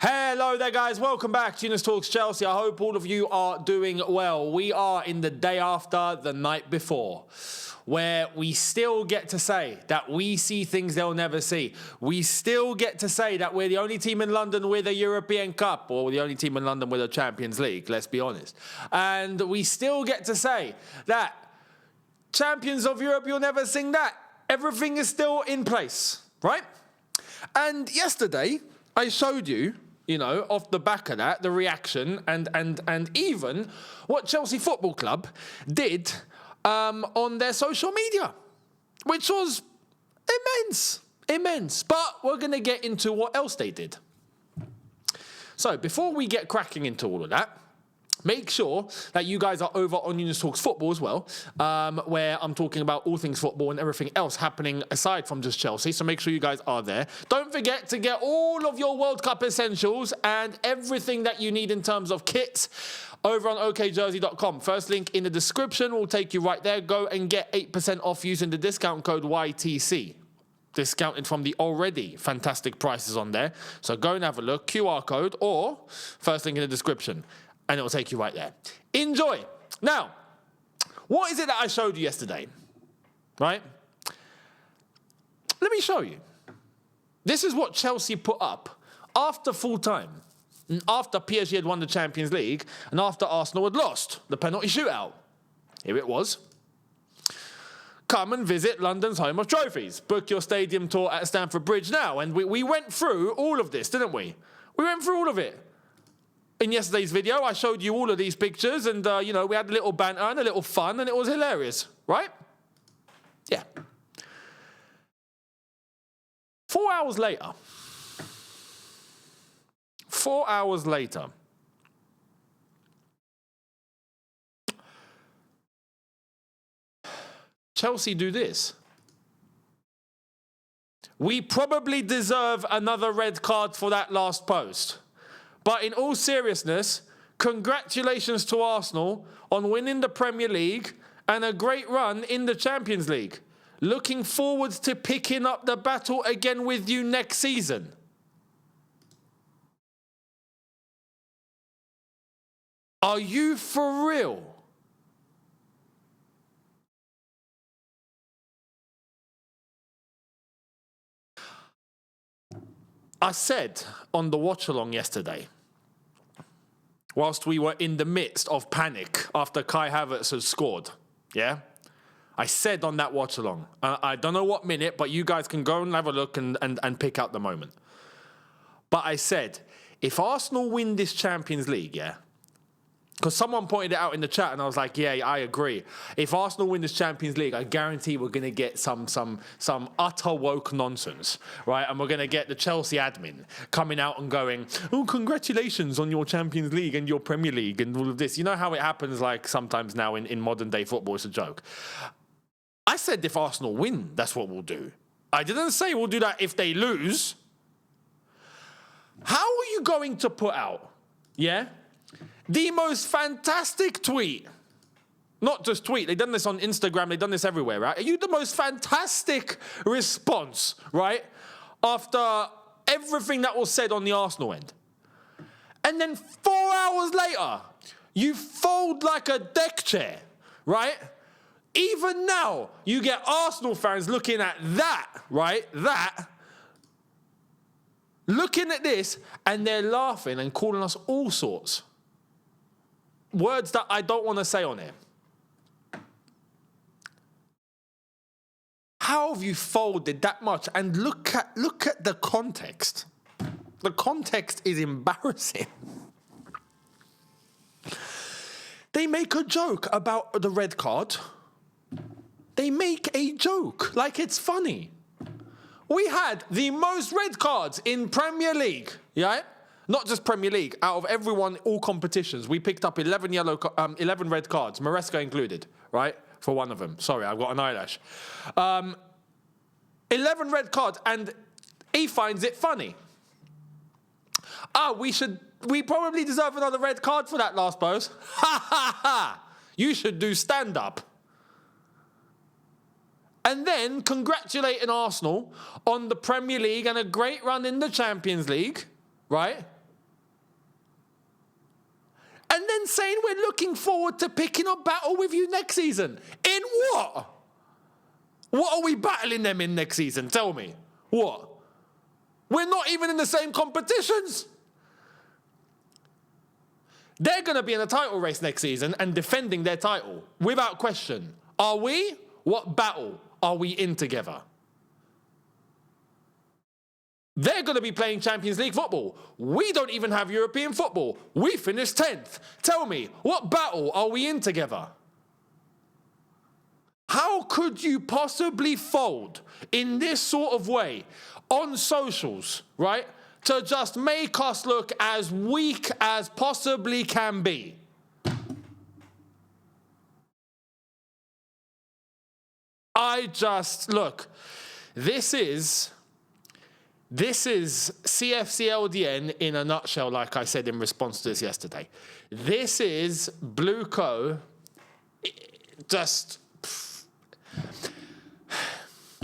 Hello there, guys. Welcome back to Younes Talks Chelsea. I hope all of you are doing well. We are in the day after the night before, where we still get to say that we see things they'll never see. We still get to say that we're the only team in London with a European Cup, or the only team in London with a Champions League, let's be honest. And we still get to say that champions of Europe, you'll never sing that. Everything is still in place, right? And yesterday, I showed you, off the back of that, the reaction and even what Chelsea Football Club did on their social media, which was immense. But we're going to get into what else they did. So before we get cracking into all of that, make sure that you guys are over on Younes Talks Football as well, where I'm talking about all things football and everything else happening aside from just Chelsea. So make sure you guys are there. Don't forget to get all of your World Cup essentials and everything that you need in terms of kits over on okjersey.com. First link in the description will take you right there. Go and get 8% off using the discount code YTC. Discounted from the already fantastic prices on there. So go and have a look. QR code or first link in the description. And it will take you right there. Enjoy. Now, what is it that I showed you yesterday? Right? Let me show you. This is what Chelsea put up after full time, after PSG had won the Champions League, and after Arsenal had lost the penalty shootout. Here it was. Come and visit London's home of trophies. Book your stadium tour at Stamford Bridge now. And we went through all of this, didn't we? We went through all of it. In yesterday's video, I showed you all of these pictures and, we had a little banter and a little fun and it was hilarious, right? Yeah. 4 hours later, Chelsea do this. We probably deserve another red card for that last post. But in all seriousness, congratulations to Arsenal on winning the Premier League and a great run in the Champions League. Looking forward to picking up the battle again with you next season. Are you for real? I said on the watch-along yesterday, whilst we were in the midst of panic after Kai Havertz had scored, yeah? I said on that watch-along, I don't know what minute, but you guys can go and have a look and pick out the moment. But I said, if Arsenal win this Champions League, yeah? Because someone pointed it out in the chat and I was like, yeah, I agree. If Arsenal win this Champions League, I guarantee we're going to get some utter woke nonsense, right? And we're going to get the Chelsea admin coming out and going, oh, congratulations on your Champions League and your Premier League and all of this. You know how it happens like sometimes now in modern day football, it's a joke. I said if Arsenal win, that's what we'll do. I didn't say we'll do that if they lose. How are you going to put out, yeah, the most fantastic tweet? Not just tweet. They've done this on Instagram. They've done this everywhere, right? Are you the most fantastic response, right? After everything that was said on the Arsenal end. And then 4 hours later, you fold like a deck chair, right? Even now, you get Arsenal fans looking at that, right? Looking at this, and they're laughing and calling us all sorts. Words that I don't want to say on here. How have you folded that much? And look at the context. The context is embarrassing. They make a joke about the red card. They make a joke like it's funny. We had the most red cards in Premier League, yeah? Not just Premier League, out of everyone, all competitions. We picked up 11 red cards, Maresca included, right? For one of them. Sorry, I've got an eyelash. 11 red cards, and he finds it funny. We probably deserve another red card for that last post. Ha ha ha! You should do stand-up. And then congratulating Arsenal on the Premier League and a great run in the Champions League, right? and then saying we're looking forward to picking up battle with you next season. In what? What are we battling them in next season? Tell me. What? We're not even in the same competitions. They're going to be in a title race next season and defending their title, without question. Are we? What battle are we in together? They're going to be playing Champions League football. We don't even have European football. We finished 10th. Tell me, what battle are we in together? How could you possibly fold in this sort of way on socials, right, to just make us look as weak as possibly can be? Look, this is CFCLDN in a nutshell, like I said in response to this yesterday. This is Blue Co.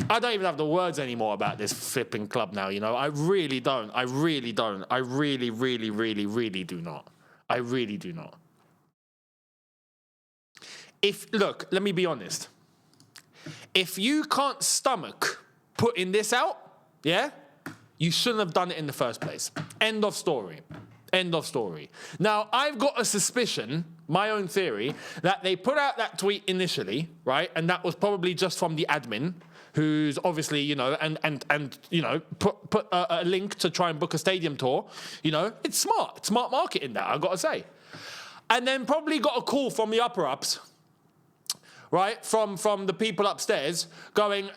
I don't even have the words anymore about this flipping club now, you know. I really don't. I really don't. I really, really, really, really do not. I really do not. Look, let me be honest. If you can't stomach putting this out, yeah, you shouldn't have done it in the first place. End of story. End of story. Now, I've got a suspicion, my own theory, that they put out that tweet initially, right? And that was probably just from the admin, who's obviously, you know, and you know, put a link to try and book a stadium tour. You know, it's smart marketing that, I've got to say. And then probably got a call from the upper ups, right, from the people upstairs, going,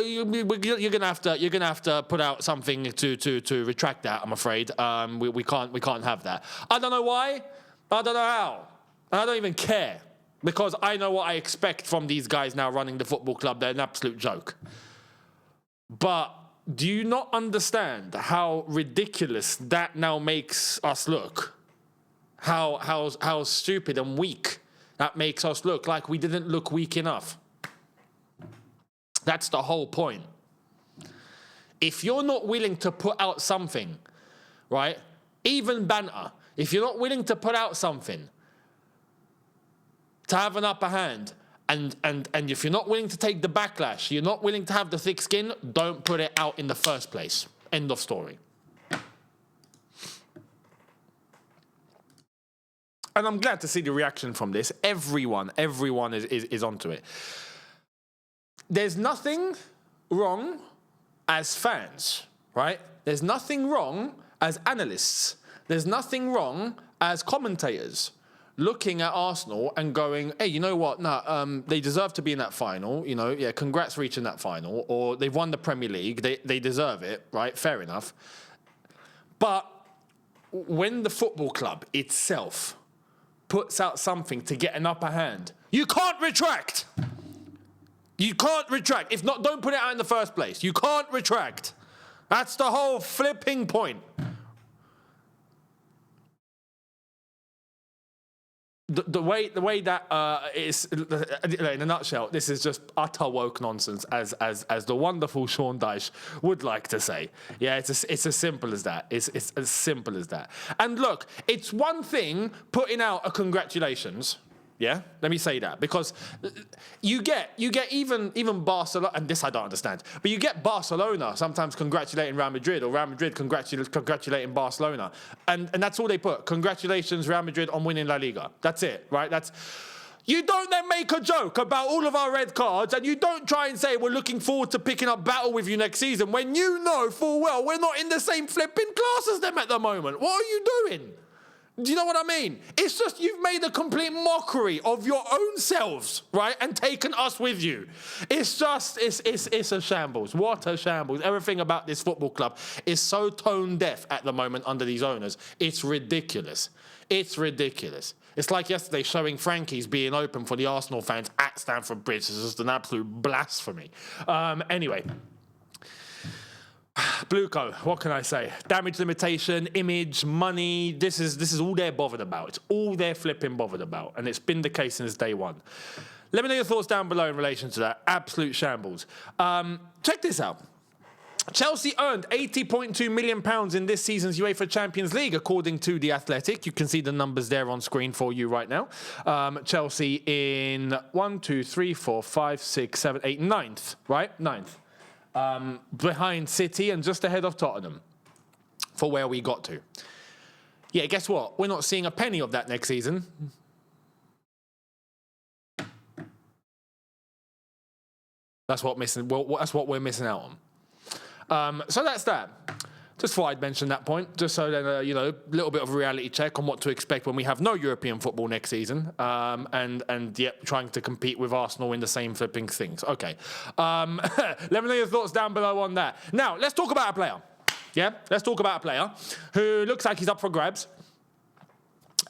you're gonna have to put out something to retract that. I'm afraid we can't have that. I don't know why. I don't know how. And I don't even care, because I know what I expect from these guys now running the football club. They're an absolute joke. But do you not understand how ridiculous that now makes us look? How stupid and weak that makes us look, like we didn't look weak enough. That's the whole point. If you're not willing to put out something, right, even banter, if you're not willing to put out something to have an upper hand, and if you're not willing to take the backlash, you're not willing to have the thick skin, don't put it out in the first place. End of story. And I'm glad to see the reaction from this. Everyone is onto it. There's nothing wrong as fans, right? There's nothing wrong as analysts. There's nothing wrong as commentators looking at Arsenal and going, hey, you know what? No, they deserve to be in that final. You know, yeah, congrats for reaching that final. Or they've won the Premier League. They deserve it, right? Fair enough. But when the football club itself puts out something to get an upper hand, you can't retract. You can't retract. If not, don't put it out in the first place. You can't retract. That's the whole flipping point. The way that is, in a nutshell, this is just utter woke nonsense, as the wonderful Sean Dyche would like to say. Yeah, it's as simple as that. It's as simple as that. And look, it's one thing putting out a congratulations. Yeah, let me say that, because you get even Barcelona, and this I don't understand, but you get Barcelona sometimes congratulating Real Madrid, or Real Madrid congratulating Barcelona, and that's all they put. Congratulations, Real Madrid, on winning La Liga. That's it, right? You don't then make a joke about all of our red cards, and you don't try and say we're looking forward to picking up battle with you next season, when you know full well we're not in the same flipping class as them at the moment. What are you doing? Do you know what I mean? It's just you've made a complete mockery of your own selves, right? And taken us with you. It's just, it's a shambles. What a shambles. Everything about this football club is so tone deaf at the moment under these owners. It's ridiculous. It's ridiculous. It's like yesterday showing Frankie's being open for the Arsenal fans at Stamford Bridge. It's just an absolute blasphemy. Anyway. Blueco, what can I say? Damage limitation, image, money. This is all they're bothered about. It's all they're flipping bothered about. And it's been the case since day one. Let me know your thoughts down below in relation to that. Absolute shambles. Check this out. Chelsea earned £80.2 million in this season's UEFA Champions League, according to The Athletic. You can see the numbers there on screen for you right now. Chelsea in 1, 2, 3, 4, 5, 6, 7, 8, 9th, right? 9th. Behind City and just ahead of Tottenham for where we got to. Yeah, guess what? We're not seeing a penny of that next season. That's what we're missing out on. So that's that. Just thought I'd mention that point, just so then, a little bit of a reality check on what to expect when we have no European football next season, and yet trying to compete with Arsenal in the same flipping things. Okay. Let me know your thoughts down below on that. Now, let's talk about a player. Yeah? Let's talk about a player who looks like he's up for grabs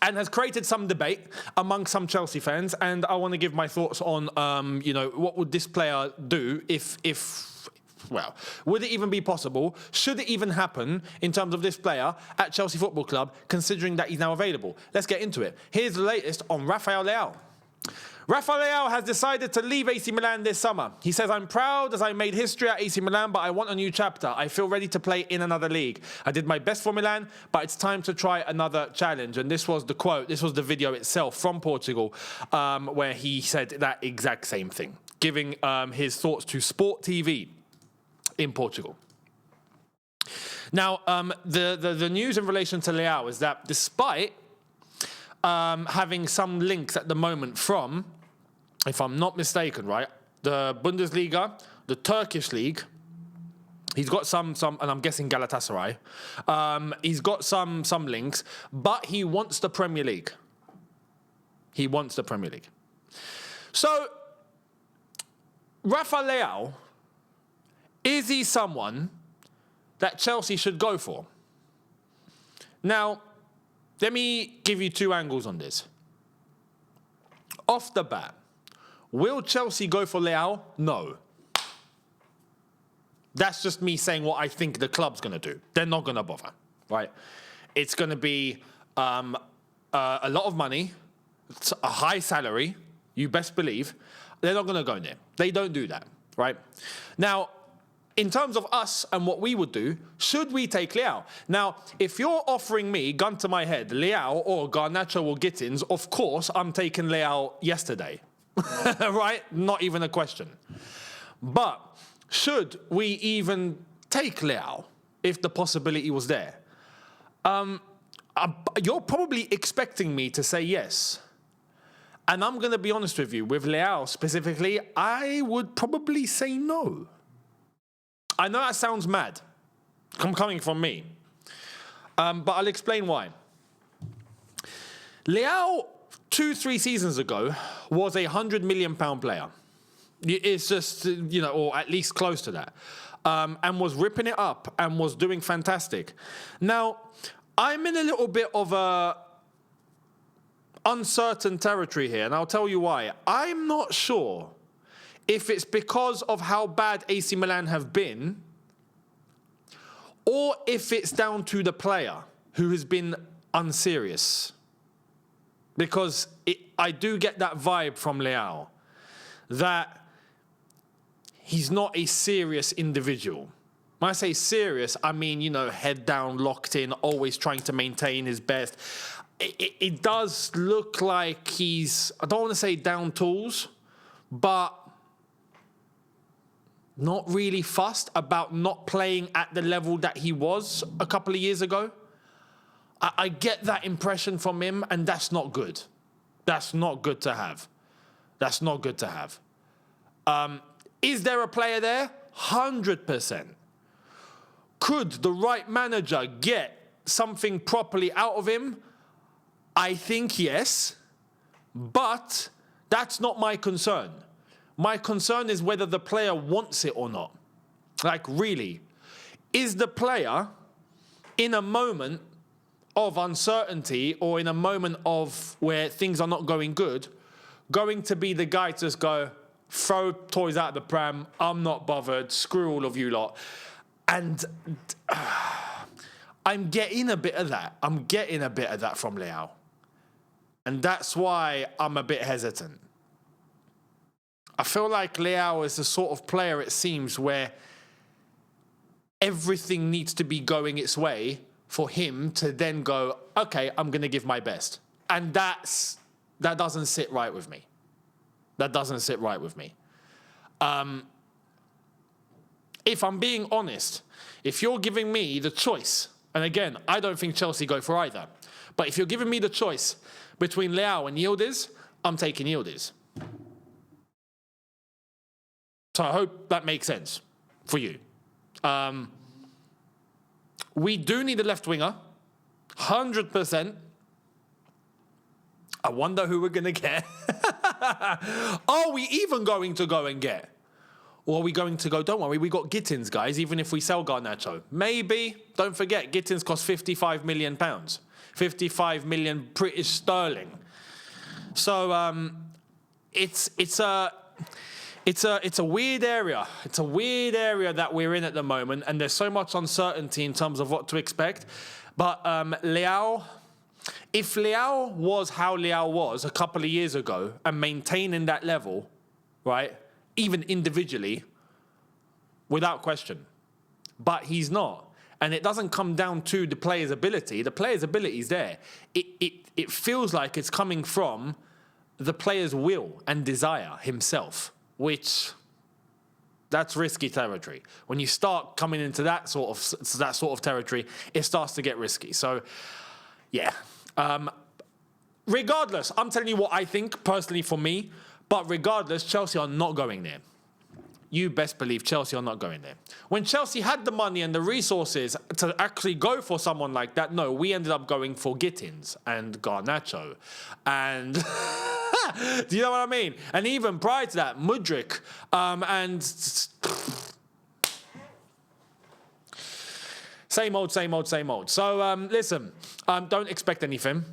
and has created some debate among some Chelsea fans, and I want to give my thoughts on, what would this player do if would it even be possible? Should it even happen in terms of this player at Chelsea Football Club, considering that he's now available? Let's get into it. Here's the latest on Rafael Leao. Rafael Leao has decided to leave AC Milan this summer. He says, "I'm proud as I made history at AC Milan, but I want a new chapter. I feel ready to play in another league. I did my best for Milan, but it's time to try another challenge." And this was the quote, this was the video itself from Portugal, where he said that exact same thing, giving his thoughts to Sport TV in Portugal. Now, the news in relation to Leao is that despite having some links at the moment from, if I'm not mistaken, right, the Bundesliga, the Turkish league, he's got some, and I'm guessing Galatasaray. He's got some links, but he wants the Premier League. He wants the Premier League. So, Rafael Leao, is he someone that Chelsea should go for? Now, let me give you two angles on this. Off the bat, will Chelsea go for Leao? No. That's just me saying what I think the club's going to do. They're not going to bother, right? It's going to be a lot of money, a high salary, you best believe. They're not going to go there. They don't do that, right? Now, in terms of us and what we would do, should we take Leao? Now, if you're offering me, gun to my head, Leao or Garnacho or Gittins, of course, I'm taking Leao yesterday. Right? Not even a question. But should we even take Leao if the possibility was there? You're probably expecting me to say yes. And I'm going to be honest with you, with Leao specifically, I would probably say no. I know that sounds mad, coming from me, but I'll explain why. Leao, 2-3 seasons ago, was a £100 million player. It's just, or at least close to that, and was ripping it up and was doing fantastic. Now, I'm in a little bit of a uncertain territory here, and I'll tell you why. I'm not sure if it's because of how bad AC Milan have been, or if it's down to the player who has been unserious. Because I do get that vibe from Leao, that he's not a serious individual. When I say serious, I mean, head down, locked in, always trying to maintain his best. It does look like he's, I don't want to say down tools, but not really fussed about not playing at the level that he was a couple of years ago. I get that impression from him, and that's not good. That's not good to have. That's not good to have. Is there a player there? 100%. Could the right manager get something properly out of him? I think yes, but that's not my concern. My concern is whether the player wants it or not. Like, really, is the player in a moment of uncertainty or in a moment of where things are not going good, going to be the guy to just go, throw toys out of the pram, I'm not bothered, screw all of you lot. And I'm getting a bit of that. I'm getting a bit of that from Leao. And that's why I'm a bit hesitant. I feel like Leao is the sort of player, it seems, where everything needs to be going its way for him to then go, okay, I'm going to give my best. And that doesn't sit right with me. That doesn't sit right with me. If I'm being honest, if you're giving me the choice, and again, I don't think Chelsea go for either, but if you're giving me the choice between Leao and Yildiz, I'm taking Yildiz. So I hope that makes sense for you. We do need a left winger, 100%. I wonder who we're going to get. Are we even going to go and get? Or are we going to go, don't worry, we got Gittins, guys, even if we sell Garnacho. Maybe, don't forget, Gittins cost £55 million. 55 million British sterling. So it's a weird area. It's a weird area that we're in at the moment, and there's so much uncertainty in terms of what to expect. But Leao, if Leao was how Leao was a couple of years ago and maintaining that level, right, even individually, without question. But he's not. And it doesn't come down to the player's ability. The player's ability is there. It feels like it's coming from the player's will and desire himself, which that's risky territory. When you start coming into that sort of territory, it starts to get risky. So, yeah. Regardless, I'm telling you what I think personally for me. But regardless, Chelsea are not going there. You best believe Chelsea are not going there. When Chelsea had the money and the resources to actually go for someone like that, no, we ended up going for Gittins and Garnacho. And do you know what I mean? And even prior to that, Mudryk and same old. So listen, don't expect anything.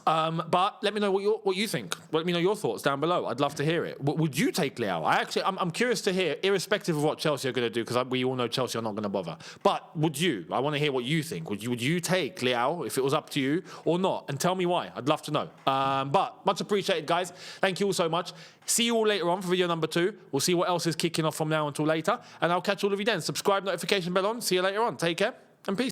But let me know what you think. Let me know your thoughts down below. I'd love to hear it. Would you take Leao? I'm curious to hear, irrespective of what Chelsea are going to do, because we all know Chelsea are not going to bother. But would you? I want to hear what you think. Would you take Leao if it was up to you or not? And tell me why. I'd love to know. But much appreciated, guys. Thank you all so much. See you all later on for video number 2. We'll see what else is kicking off from now until later. And I'll catch all of you then. Subscribe, notification bell on. See you later on. Take care and peace.